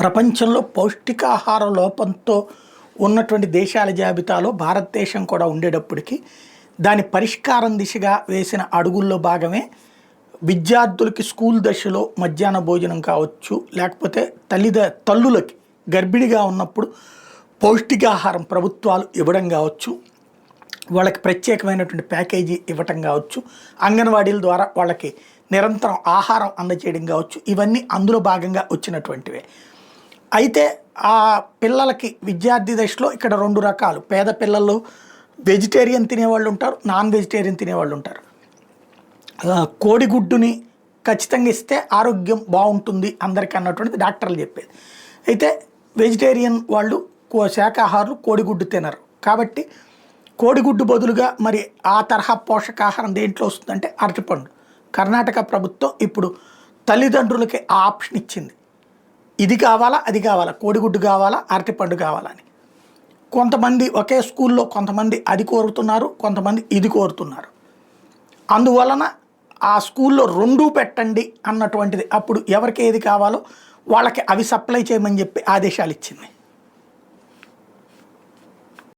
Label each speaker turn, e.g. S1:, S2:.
S1: ప్రపంచంలో పౌష్టికాహార లోపంతో ఉన్నటువంటి దేశాల జాబితాలో భారతదేశం కూడా ఉండేటప్పటికి దాని పరిష్కారం దిశగా వేసిన అడుగుల్లో భాగమే విద్యార్థులకి స్కూల్ దశలో మధ్యాహ్న భోజనం కావచ్చు, లేకపోతే తల్లులకి గర్భిణిగా ఉన్నప్పుడు పౌష్టికాహారం ప్రభుత్వాలు ఇవ్వడం కావచ్చు, వాళ్ళకి ప్రత్యేకమైనటువంటి ప్యాకేజీ ఇవ్వటం కావచ్చు, అంగన్వాడీల ద్వారా వాళ్ళకి నిరంతరం ఆహారం అందజేయడం కావచ్చు, ఇవన్నీ అందులో భాగంగా వచ్చినటువంటివే. అయితే ఆ పిల్లలకి విద్యార్థి దశలో ఇక్కడ రెండు రకాలు, పేద పిల్లలు వెజిటేరియన్ తినేవాళ్ళు ఉంటారు, నాన్ వెజిటేరియన్ తినేవాళ్ళు ఉంటారు. కోడిగుడ్డుని ఖచ్చితంగా ఇస్తే ఆరోగ్యం బాగుంటుంది అందరికీ అన్నటువంటిది డాక్టర్లు చెప్పేది. అయితే వెజిటేరియన్ వాళ్ళు శాకాహారులు కోడిగుడ్డు తినరు కాబట్టి కోడిగుడ్డు బదులుగా మరి ఆ తరహా పోషకాహారం దేంట్లో వస్తుందంటే అరటిపండు. కర్ణాటక ప్రభుత్వం ఇప్పుడు తల్లిదండ్రులకి ఆ ఆప్షన్ ఇచ్చింది, ఇది కావాలా అది కావాలా, కోడిగుడ్డు కావాలా అరటిపండు కావాలని. కొంతమంది ఒకే స్కూల్లో కొంతమంది అది కోరుతున్నారు, కొంతమంది ఇది కోరుతున్నారు. అందువలన ఆ స్కూల్లో రెండూ పెట్టండి అన్నటువంటిది, అప్పుడు ఎవరికి ఏది కావాలో వాళ్ళకి అవి సప్లై చేయమని చెప్పి ఆదేశాలు ఇచ్చింది.